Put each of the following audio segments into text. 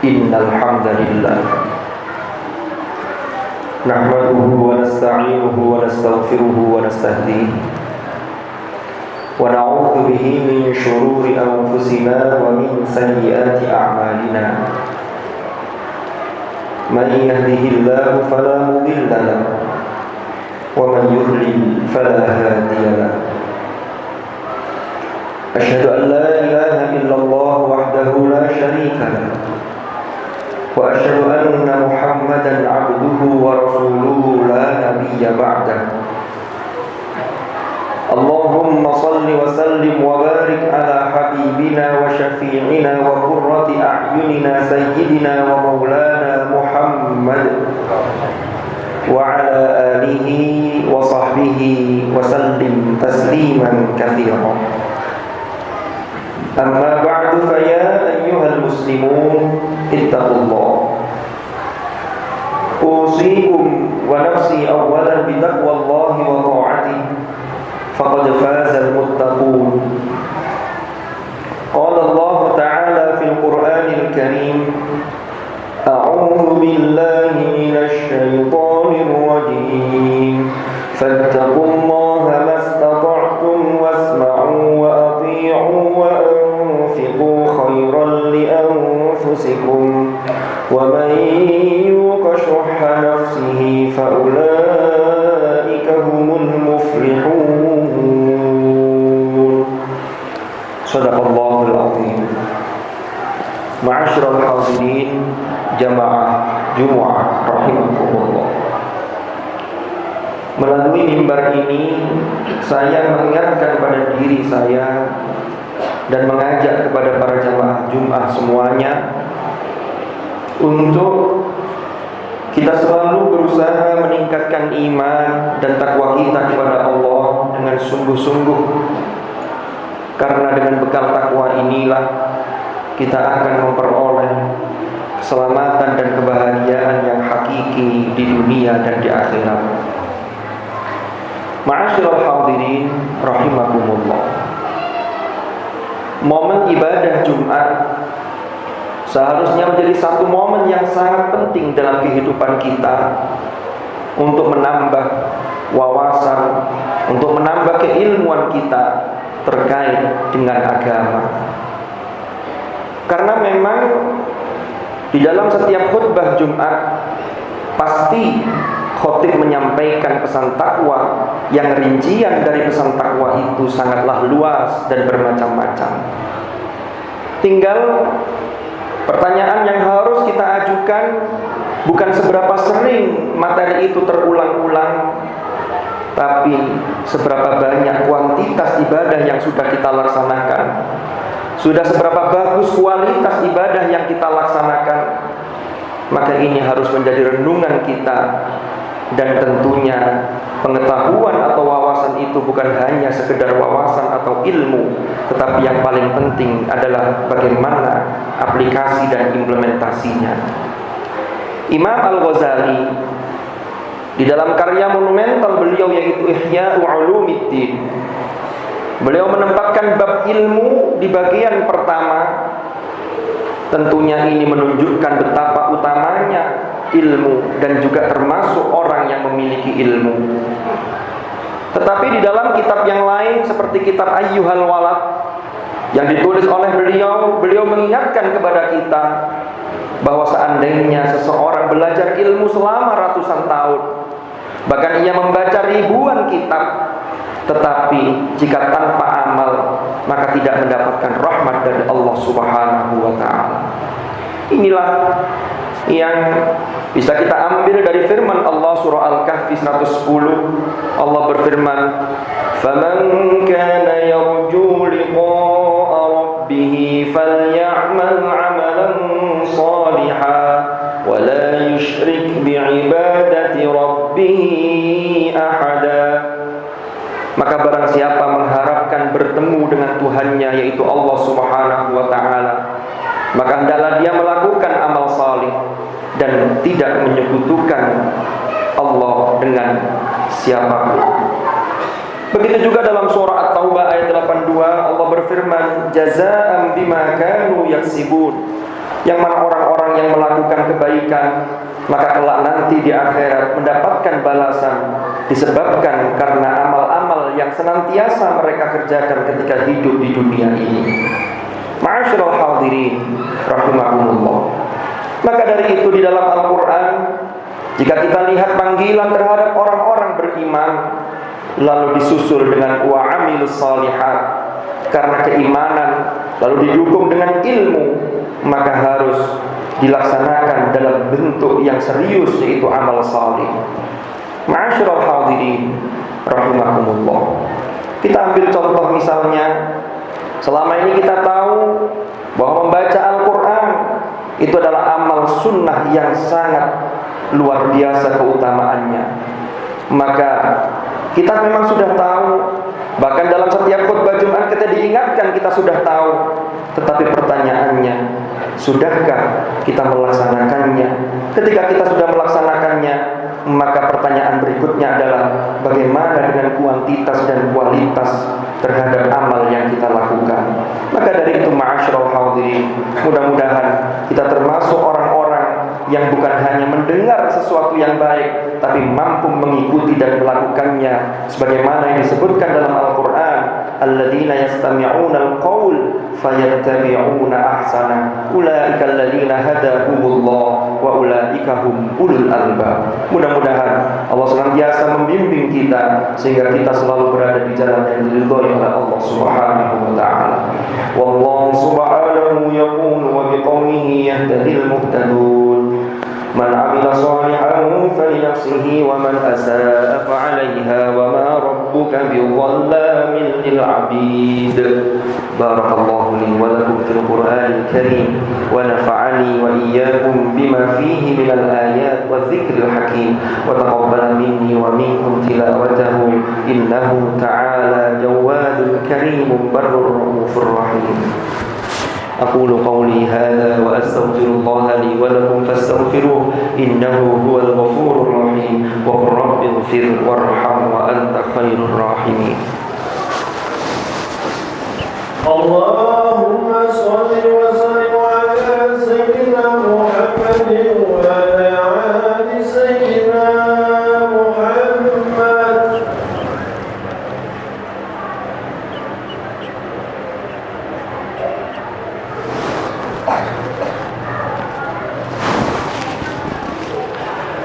Innal hamdalillah nahmaduhu wa nasta'inuhu wa nastaghfiruhu wa nastahdihi wa na'udzu bihi min shururi anfusina wa min sayyiati a'malina. Man yahdihillahu fala mudilla lahu wa man yudlil fala hadiya lahu. Asyhadu an la ilaha illallah wahdahu la syarika lahu wa asyhadu anna Muhammadan 'abduhu wa rasuluhu la nabiyya ba'dahu. Allahumma salli wa sallim wa barik ala habibina wa syafi'ina wa qurrati a'yunina sayyidina wa maulana Muhammad wa ala alihi wa sahbihi wa sallim tasliman katsiran. Amma ba'du fa ya ayyuhal muslimun ittaqullah. Usikum wa nafsi awwalan bi taqwallahi wa ta'atihi faqad fazal muttaqun. Qala Allah ta'ala fil Qur'anil Karim, a'udzu billahi minasy syaithanir rajim. Fattaqullaha mastata'tum wasma'u wa ati'u wa anfiqu khairan li anfusikum wa man yuqa shuhha nafsihi fa ulaika humul muflihun. Shadaqallahul azim. Ma'asyiral hadirin jamaah Jumat rahimakumullah. Melalui mimbar ini saya mengingatkan pada diri saya dan mengajak kepada para jamaah Jumat semuanya untuk kita selalu berusaha meningkatkan iman dan takwa kita kepada Allah dengan sungguh-sungguh. Karena dengan bekal takwa inilah kita akan memperoleh keselamatan dan kebahagiaan yang hakiki di dunia dan di akhirat. Ma'asyiral hadirin rahimakumullah. Momen ibadah Jumat seharusnya menjadi satu momen yang sangat penting dalam kehidupan kita untuk menambah wawasan, untuk menambah keilmuan kita terkait dengan agama. Karena memang di dalam setiap khutbah Jumat pasti khotib menyampaikan pesan takwa yang rincian dari pesan takwa itu sangatlah luas dan bermacam-macam. Tinggal pertanyaan yang harus kita ajukan bukan seberapa sering materi itu terulang-ulang, tapi seberapa banyak kuantitas ibadah yang sudah kita laksanakan, sudah seberapa bagus kualitas ibadah yang kita laksanakan. Maka ini harus menjadi renungan kita. Dan tentunya pengetahuan atau wawasan itu bukan hanya sekedar wawasan atau ilmu, tetapi yang paling penting adalah bagaimana aplikasi dan implementasinya. Imam Al-Ghazali di dalam karya monumental beliau yaitu Ihya Ulumuddin, beliau menempatkan bab ilmu di bagian pertama. Tentunya ini menunjukkan betapa utamanya ilmu dan juga termasuk orang yang memiliki ilmu. Tetapi di dalam kitab yang lain seperti kitab Ayyuhal Walad yang ditulis oleh beliau mengingatkan kepada kita bahwa seandainya seseorang belajar ilmu selama ratusan tahun, bahkan ia membaca ribuan kitab, tetapi jika tanpa amal maka tidak mendapatkan rahmat dari Allah Subhanahu wa ta'ala. Inilah yang bisa kita ambil dari firman Allah surah Al-Kahfi 110. Allah berfirman, "Faman kana yarju liqa'a rabbih faly'amal 'amalan shalihan wa la yusyrik bi'ibadati rabbih ahada." Maka barang siapa mengharapkan bertemu dengan Tuhannya yaitu Allah Subhanahu wa ta'ala, maka hendaklah dia melakukan amal salih dan tidak menyekutukan Allah dengan siapapun. Begitu juga dalam surah At-Taubah ayat 82 Allah berfirman, jazaa'an bima kanu yaksibun. yang mana orang-orang yang melakukan kebaikan maka kelak nanti di akhirat mendapatkan balasan disebabkan karena amal-amal yang senantiasa mereka kerjakan ketika hidup di dunia ini. Ma'asyiral hadirin rahimakumullah. Maka dari itu di dalam Al-Quran, jika kita lihat panggilan terhadap orang-orang beriman lalu disusul dengan wa'amilus shalihat, karena keimanan lalu didukung dengan ilmu, maka harus dilaksanakan dalam bentuk yang serius, yaitu amal salih. Ma'asyiral hadirin rahimakumullah. Kita ambil contoh misalnya, selama ini kita tahu bahwa membaca Al-Quran itu adalah amal sunnah yang sangat luar biasa keutamaannya. Maka kita memang sudah tahu, bahkan dalam setiap khutbah Jumat kita diingatkan, kita sudah tahu. Tetapi pertanyaannya, sudahkah kita melaksanakannya? Ketika kita sudah melaksanakannya, maka pertanyaan berikutnya adalah bagaimana dengan kuantitas dan kualitas terhadap amal yang kita lakukan. Maka dari itu ma'asyiral hadirin, mudah-mudahan kita termasuk orang-orang yang bukan hanya mendengar sesuatu yang baik, tapi mampu mengikuti dan melakukannya sebagaimana yang disebutkan dalam Al-Quran, alladzina yastami'una al-qaul fayattabi'una ahsana ulaika alladzina hadahumullah wa ulaika hum ulul albab. Mudah-mudahan Allah senantiasa membimbing kita sehingga kita selalu berada di jalan yang diridhoi oleh Allah Subhanahu wa taala. Wallahu subhanahu yaqulu wa biqaulihi yahdil muhtadun. Man 'amila shalihan falinafsihi wa man asaa fa'alaiha wa ma rabbuka bidhallamin lil 'abid. Barakallahu li wa lakum fil Qur'anil karim wa nafa'ani wa iyyakum bima fihi minal ayat wa dzikril hakim wa taqabbal minni wa minkum tilawatahu innahu ta'ala jawadul karimun barrur raufur rahim. أقول قولي هذا وأستغفر الله لي ولكم فاستغفروه إنه هو الغفور الرحيم وقل رب اغفر وارحم وأنت خير الراحمين. اللهم صل وسلم على سيدنا محمد وعلى آل سيدنا محمد.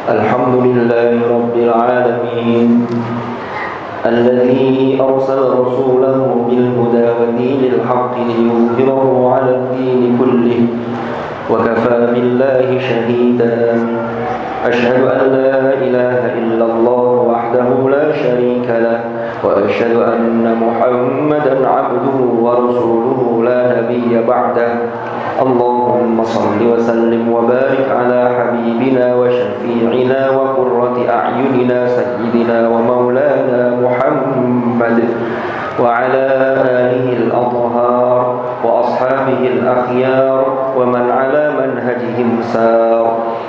الحمد لله رب العالمين الذي أرسل رسوله بالهدى ودين الحق ليظهره على الدين كله وكفى بالله شهيدا. أشهد أن لا إله إلا الله وحده لا شريك له وأشهد أن محمدا عبده ورسوله لا نبي بعده. اللهم صل وسلم وبارك على حبيبنا وشفيعنا وقرة أعيننا سيدنا ومولانا محمد وعلى آله الأطهار وأصحابه الأخيار ومن على منهجهم سار.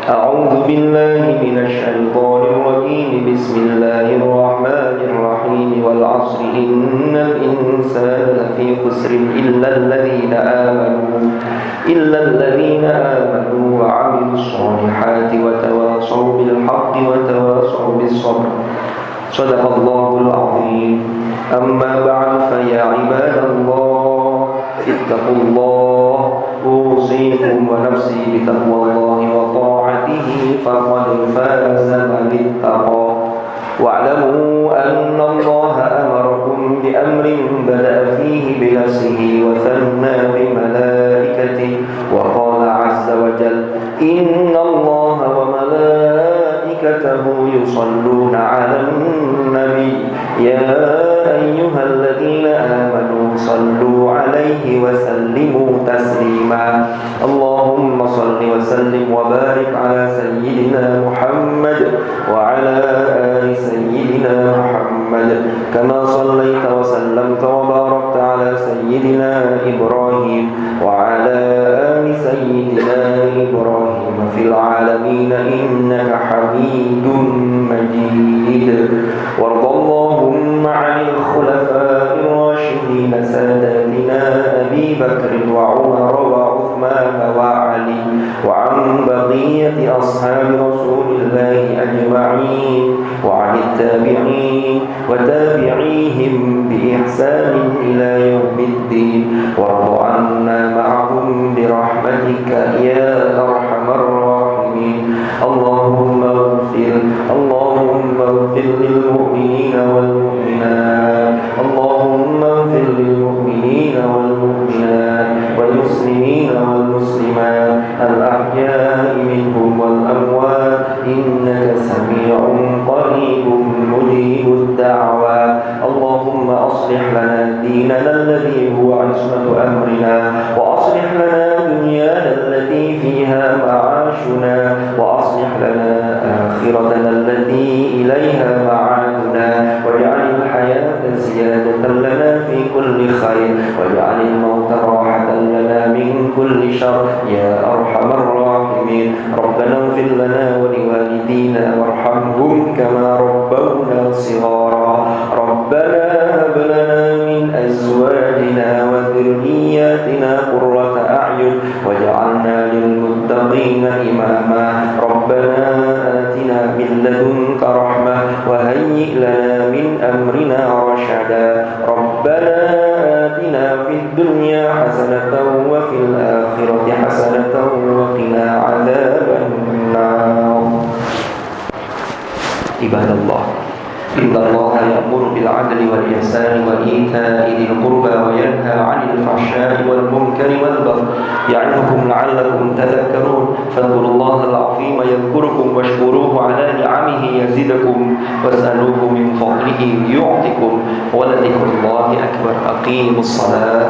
أعوذ بالله من الشيطان الرجيم. بسم الله الرحمن الرحيم. والعصر إن الإنسان لفي خسر إلا الذين آمنوا وعملوا الصالحات وتواصوا بالحق وتواصوا بالصبر. صدق الله العظيم. أما بعد فيا عباد الله اتقوا الله أوصيكم ونفسي بتقوى الله وطاعته فقد فاز من اتقى. واعلموا أن الله أمركم بأمر بدأ فيه بنفسه وثنى بملائكته وقال عز وجل إن الله وملائكته يصلون على النبي يا أيها الذين آمنوا صلوا عليه وسلموا تسليما. اللهم صل وسلم وبارك على سيدنا محمد وعلى آل سيدنا محمد كما صليت وسلمت وباركت على سيدنا إبراهيم وعلى آل سيدنا إبراهيم في العالمين إنك حميد مجيد. وارض اللهم عن الخلفاء الراشدين ساداتنا أبي بكر وعمر وعثمان وعثمان وعلي وعن بقية أصحاب رسول الله أجمعين وعن التابعين وتابعيهم بإحسان إلى يوم الدين وارض عنا معهم برحمتك يا أرحم الراحمين. اللهم اغفر للمؤمنين والمؤمنات اللهم اغفر للمؤمنين والمؤمنات والمسلمين والمسلمات الأحياء منهم والأموات إنك سميع قريب مجيب الدعوات. اللهم أصلح لنا ديننا الذي هو عصمة أمرنا وأصلح لنا دنيانا التي فيها معاشنا وأصلح لنا آخرتنا التي إليها معادنا واجعل الحياة زيادة لنا في كل خير واجعل الموت راحة لنا من كل شر يا أرحم الراحمين. ربنا اغفر لنا ولوالدينا وارحمهم كما ربونا صغارا. ربنا هب لنا من أزواجنا وذرياتنا قرة أعين واجعلنا للمتقين إماما. ربنا آتنا من لدنك رحمة وهيئ لنا من أمرنا رشدا. ربنا آتنا في الدنيا حسنة وفي الآخرة حسنة وقنا عذاب النار. عباد الله إن الله يأمر بالعدل والإحسان وإيتاء ذي القربى وينهى عن الفحشاء والمنكر والبغي يعظكم لعلكم تذكرون. فاذكروا الله العظيم يذكركم واشكروه على نعمه يزدكم واسألوه من فضله يعطكم ولذكر الله أكبر. أقيموا الصلاة.